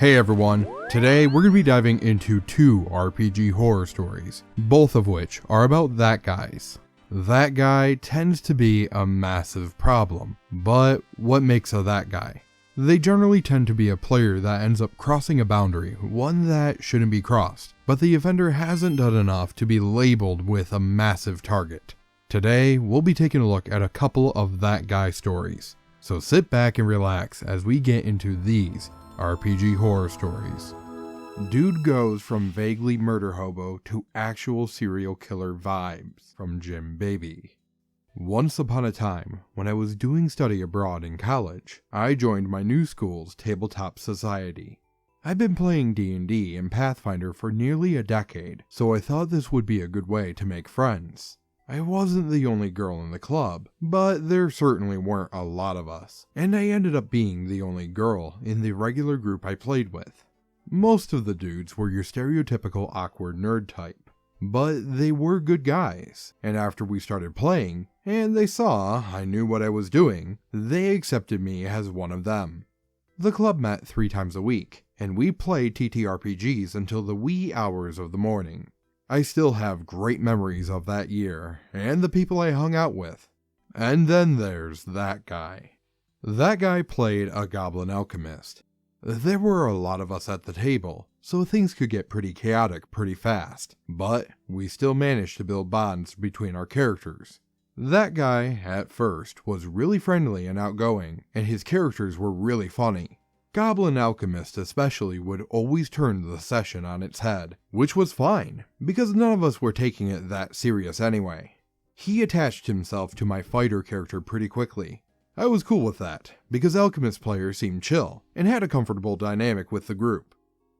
Hey everyone, today we're going to be diving into 2 RPG horror stories, both of which are about that guys. That guy tends to be a massive problem, but what makes a that guy? They generally tend to be a player that ends up crossing a boundary, one that shouldn't be crossed, but the offender hasn't done enough to be labeled with a massive target. Today, we'll be taking a look at a couple of that guy stories, so sit back and relax as we get into these RPG horror stories. Dude goes from vaguely murder hobo to actual serial killer vibes from Jim Baby. Once upon a time, when I was doing study abroad in college, I joined my new school's tabletop society. I've been playing D&D and Pathfinder for nearly a decade, so I thought this would be a good way to make friends. I wasn't the only girl in the club, but there certainly weren't a lot of us, and I ended up being the only girl in the regular group I played with. Most of the dudes were your stereotypical awkward nerd type, but they were good guys, and after we started playing, and they saw I knew what I was doing, they accepted me as one of them. The club met 3 times a week, and we played TTRPGs until the wee hours of the morning. I still have great memories of that year, and the people I hung out with. And then there's that guy. That guy played a goblin alchemist. There were a lot of us at the table, so things could get pretty chaotic pretty fast, but we still managed to build bonds between our characters. That guy, at first, was really friendly and outgoing, and his characters were really funny. Goblin Alchemist especially would always turn the session on its head, which was fine, because none of us were taking it that serious anyway. He attached himself to my fighter character pretty quickly. I was cool with that, because Alchemist players seemed chill, and had a comfortable dynamic with the group.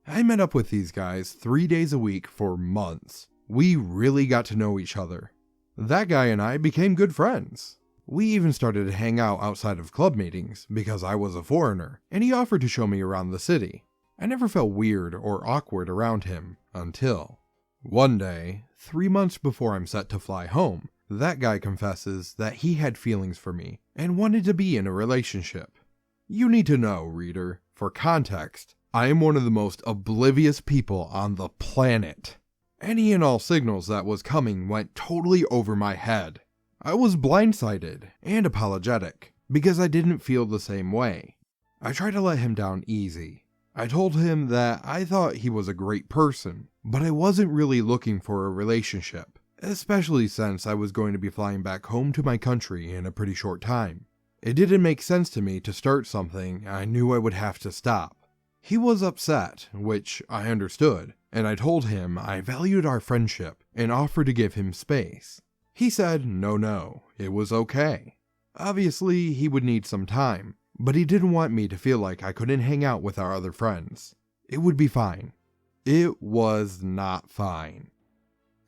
I met up with these guys 3 days a week for months. We really got to know each other. That guy and I became good friends. We even started to hang out outside of club meetings because I was a foreigner, and he offered to show me around the city. I never felt weird or awkward around him until one day, 3 months before I'm set to fly home, that guy confesses that he had feelings for me and wanted to be in a relationship. You need to know, reader, for context, I am one of the most oblivious people on the planet. Any and all signals that was coming went totally over my head. I was blindsided and apologetic because I didn't feel the same way. I tried to let him down easy. I told him that I thought he was a great person, but I wasn't really looking for a relationship, especially since I was going to be flying back home to my country in a pretty short time. It didn't make sense to me to start something I knew I would have to stop. He was upset, which I understood, and I told him I valued our friendship and offered to give him space. He said no, it was okay. Obviously, he would need some time, but he didn't want me to feel like I couldn't hang out with our other friends. It would be fine. It was not fine.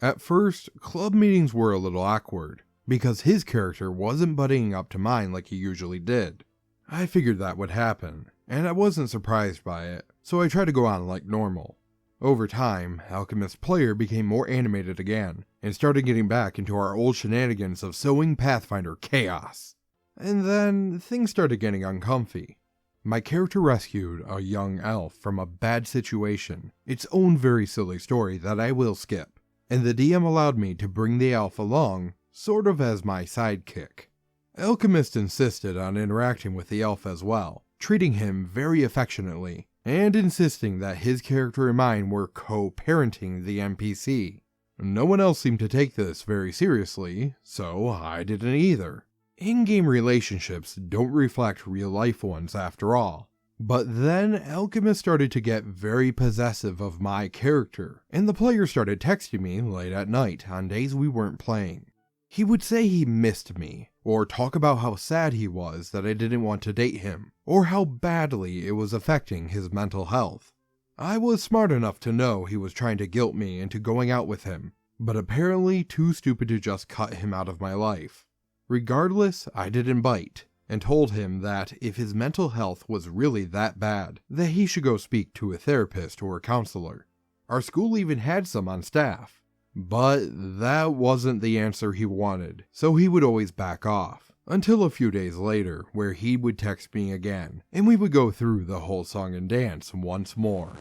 At first, club meetings were a little awkward, because his character wasn't buddying up to mine like he usually did. I figured that would happen, and I wasn't surprised by it, so I tried to go on like normal. Over time, Alchemist player became more animated again, and started getting back into our old shenanigans of sowing Pathfinder chaos. And then, things started getting uncomfy. My character rescued a young elf from a bad situation, its own very silly story that I will skip, and the DM allowed me to bring the elf along, sort of as my sidekick. Alchemist insisted on interacting with the elf as well, treating him very affectionately, and insisting that his character and mine were co-parenting the NPC. No one else seemed to take this very seriously, so I didn't either. In-game relationships don't reflect real-life ones after all. But then Alchemist started to get very possessive of my character, and the player started texting me late at night on days we weren't playing. He would say he missed me, or talk about how sad he was that I didn't want to date him, or how badly it was affecting his mental health. I was smart enough to know he was trying to guilt me into going out with him, but apparently too stupid to just cut him out of my life. Regardless, I didn't bite, and told him that if his mental health was really that bad, that he should go speak to a therapist or a counselor. Our school even had some on staff. But that wasn't the answer he wanted, so he would always back off. Until a few days later, where he would text me again, and we would go through the whole song and dance once more.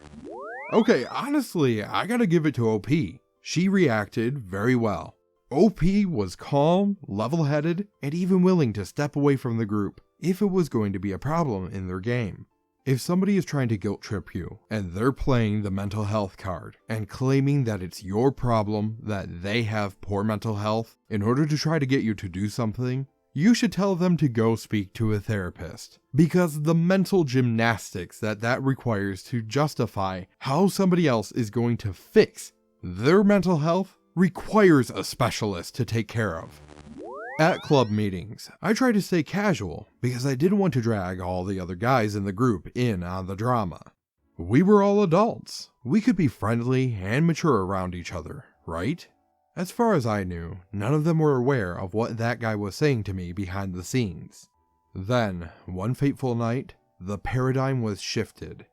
Okay, honestly, I gotta give it to OP. She reacted very well. OP was calm, level-headed, and even willing to step away from the group if it was going to be a problem in their game. If somebody is trying to guilt trip you, and they're playing the mental health card, and claiming that it's your problem that they have poor mental health in order to try to get you to do something, you should tell them to go speak to a therapist. Because the mental gymnastics that requires to justify how somebody else is going to fix their mental health requires a specialist to take care of. At club meetings, I try to stay casual because I didn't want to drag all the other guys in the group in on the drama. We were all adults. We could be friendly and mature around each other, right? As far as I knew, none of them were aware of what that guy was saying to me behind the scenes. Then, one fateful night, the paradigm was shifted.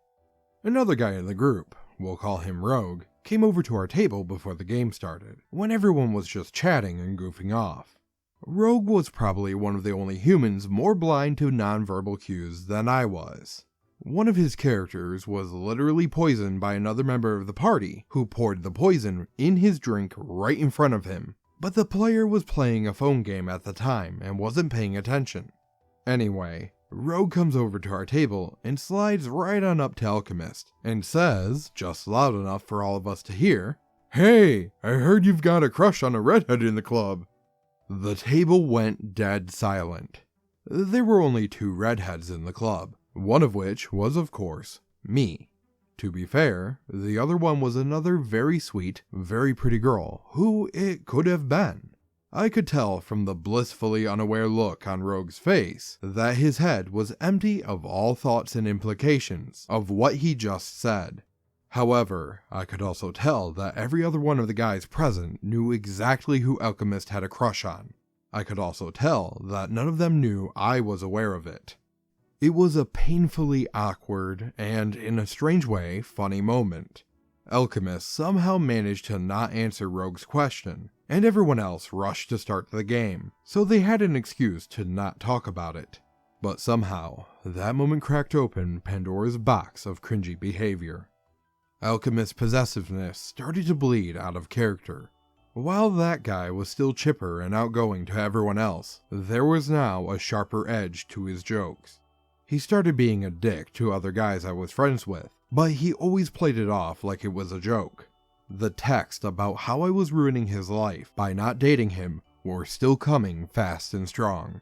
Another guy in the group, we'll call him Rogue, came over to our table before the game started, when everyone was just chatting and goofing off. Rogue was probably one of the only humans more blind to nonverbal cues than I was. One of his characters was literally poisoned by another member of the party, who poured the poison in his drink right in front of him, but the player was playing a phone game at the time and wasn't paying attention. Anyway, Rogue comes over to our table and slides right on up to Alchemist, and says, just loud enough for all of us to hear, "Hey, I heard you've got a crush on a redhead in the club." The table went dead silent. There were only 2 redheads in the club, one of which was, of course, me. To be fair, the other one was another very sweet, very pretty girl, who it could have been. I could tell from the blissfully unaware look on Rogue's face that his head was empty of all thoughts and implications of what he just said. However, I could also tell that every other one of the guys present knew exactly who Alchemist had a crush on. I could also tell that none of them knew I was aware of it. It was a painfully awkward and, in a strange way, funny moment. Alchemist somehow managed to not answer Rogue's question, and everyone else rushed to start the game, so they had an excuse to not talk about it. But somehow, that moment cracked open Pandora's box of cringy behavior. Alchemist's possessiveness started to bleed out of character. While that guy was still chipper and outgoing to everyone else, there was now a sharper edge to his jokes. He started being a dick to other guys I was friends with, but he always played it off like it was a joke. The text about how I was ruining his life by not dating him were still coming fast and strong.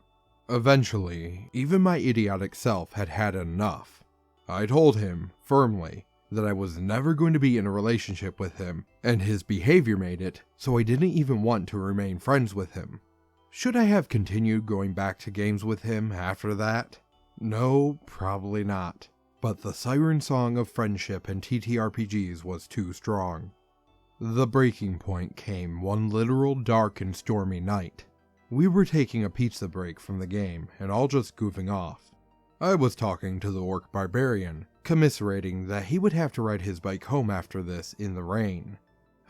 Eventually, even my idiotic self had had enough. I told him, firmly, that I was never going to be in a relationship with him, and his behavior made it so I didn't even want to remain friends with him. Should I have continued going back to games with him after that? No, probably not. But the siren song of friendship and TTRPGs was too strong. The breaking point came one literal dark and stormy night. We were taking a pizza break from the game and all just goofing off. I was talking to the orc barbarian, commiserating that he would have to ride his bike home after this in the rain.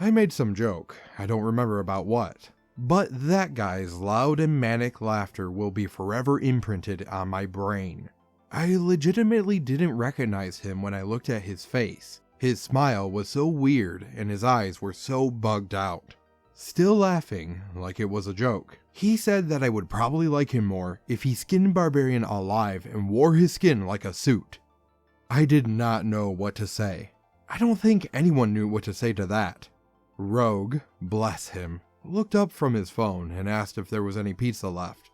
I made some joke, I don't remember about what, but that guy's loud and manic laughter will be forever imprinted on my brain. I legitimately didn't recognize him when I looked at his face. His smile was so weird and his eyes were so bugged out. Still laughing, like it was a joke, he said that I would probably like him more if he skinned Barbarian alive and wore his skin like a suit. I did not know what to say. I don't think anyone knew what to say to that. Rogue, bless him, looked up from his phone and asked if there was any pizza left.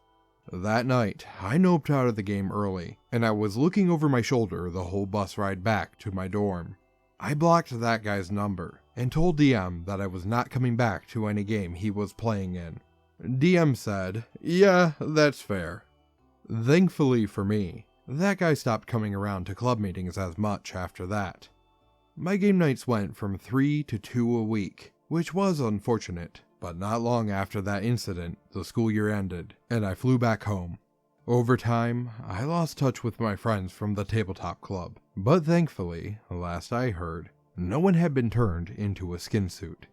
That night, I noped out of the game early, and I was looking over my shoulder the whole bus ride back to my dorm. I blocked that guy's number, and told DM that I was not coming back to any game he was playing in. DM said, "Yeah, that's fair." Thankfully for me, that guy stopped coming around to club meetings as much after that. My game nights went from 3 to 2 a week, which was unfortunate, but not long after that incident, the school year ended, and I flew back home. Over time, I lost touch with my friends from the tabletop club, but thankfully, last I heard, no one had been turned into a skin suit.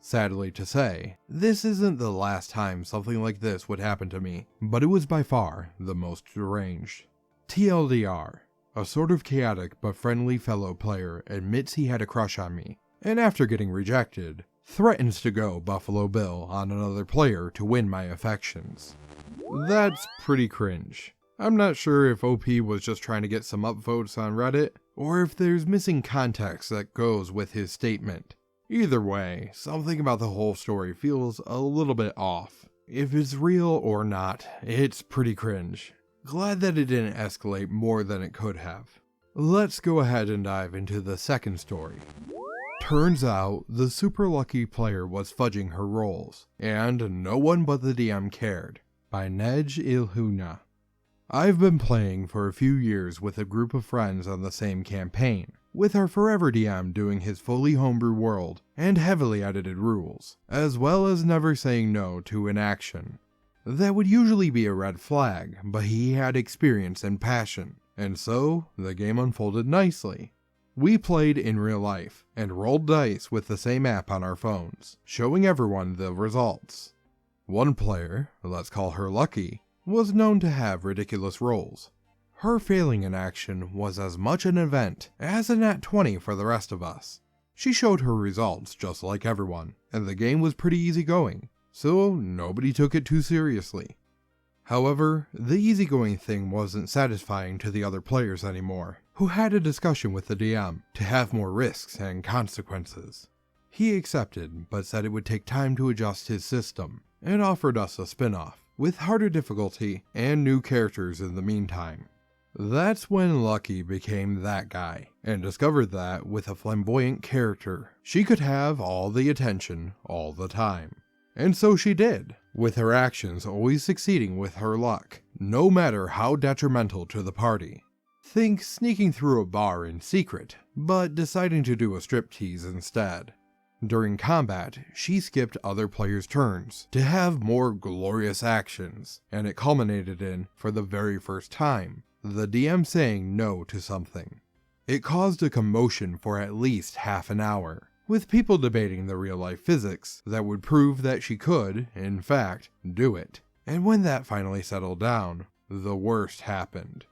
Sadly to say, this isn't the last time something like this would happen to me, but it was by far the most deranged. TLDR, a sort of chaotic but friendly fellow player admits he had a crush on me, and after getting rejected, threatens to go Buffalo Bill on another player to win my affections. That's pretty cringe. I'm not sure if OP was just trying to get some upvotes on Reddit, or if there's missing context that goes with his statement. Either way, something about the whole story feels a little bit off. If it's real or not, it's pretty cringe. Glad that it didn't escalate more than it could have. Let's go ahead and dive into the second story. Turns out, the super lucky player was fudging her rolls, and no one but the DM cared. By Nej Ilhuna. I've been playing for a few years with a group of friends on the same campaign, with our forever DM doing his fully homebrew world and heavily edited rules, as well as never saying no to an action. That would usually be a red flag, but he had experience and passion, and so the game unfolded nicely. We played in real life, and rolled dice with the same app on our phones, showing everyone the results. One player, let's call her Lucky, was known to have ridiculous rolls. Her failing in action was as much an event as a nat 20 for the rest of us. She showed her results just like everyone, and the game was pretty easygoing, so nobody took it too seriously. However, the easygoing thing wasn't satisfying to the other players anymore, who had a discussion with the DM to have more risks and consequences. He accepted, but said it would take time to adjust his system, and offered us a spin-off, with harder difficulty and new characters in the meantime. That's when Lucky became that guy, and discovered that with a flamboyant character, she could have all the attention all the time. And so she did, with her actions always succeeding with her luck, no matter how detrimental to the party. Think sneaking through a bar in secret, but deciding to do a striptease instead. During combat, she skipped other players' turns to have more glorious actions, and it culminated in, for the very first time, the DM saying no to something. It caused a commotion for at least half an hour, with people debating the real-life physics that would prove that she could, in fact, do it. And when that finally settled down, the worst happened.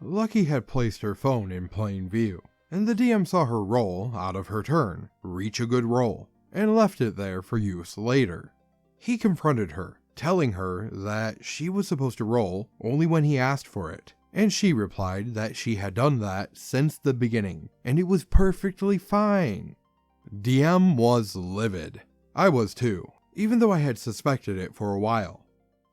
Lucky had placed her phone in plain view, and the DM saw her roll out of her turn, reach a good roll, and left it there for use later. He confronted her, telling her that she was supposed to roll only when he asked for it, and she replied that she had done that since the beginning, and it was perfectly fine. DM was livid. I was too, even though I had suspected it for a while.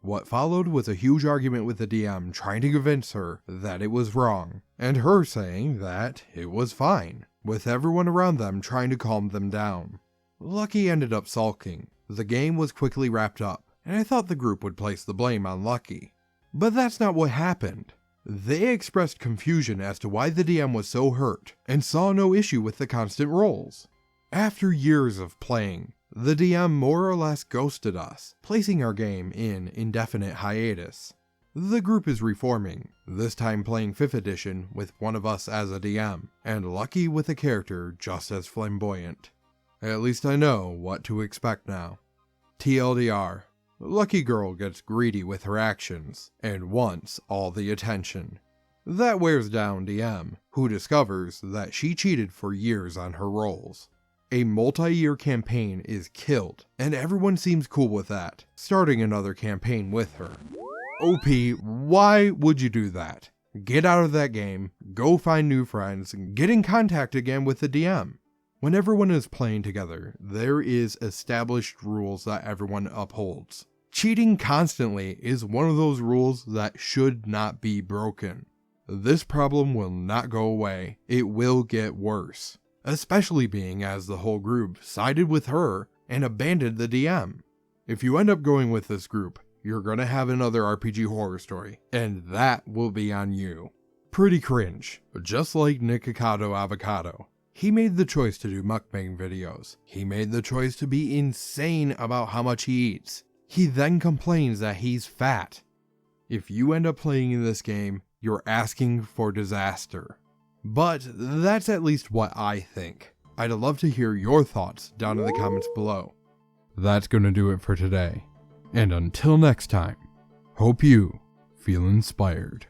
What followed was a huge argument with the DM trying to convince her that it was wrong, and her saying that it was fine, with everyone around them trying to calm them down. Lucky ended up sulking. The game was quickly wrapped up, and I thought the group would place the blame on Lucky. But that's not what happened. They expressed confusion as to why the DM was so hurt, and saw no issue with the constant rolls. After years of playing, the DM more or less ghosted us, placing our game in indefinite hiatus. The group is reforming, this time playing 5th edition with one of us as a DM, and Lucky with a character just as flamboyant. At least I know what to expect now. TLDR, Lucky Girl gets greedy with her actions, and wants all the attention. That wears down DM, who discovers that she cheated for years on her rolls. A multi-year campaign is killed, and everyone seems cool with that, starting another campaign with her. OP, why would you do that? Get out of that game, go find new friends, get in contact again with the DM. When everyone is playing together, there is established rules that everyone upholds. Cheating constantly is one of those rules that should not be broken. This problem will not go away, it will get worse. Especially being as the whole group sided with her and abandoned the DM. If you end up going with this group, you're gonna have another RPG horror story, and that will be on you. Pretty cringe, just like Nikocado Avocado. He made the choice to do mukbang videos. He made the choice to be insane about how much he eats. He then complains that he's fat. If you end up playing in this game, you're asking for disaster. But that's at least what I think. I'd love to hear your thoughts down in the comments below. that's gonna do it for today. And until next time, hope you feel inspired.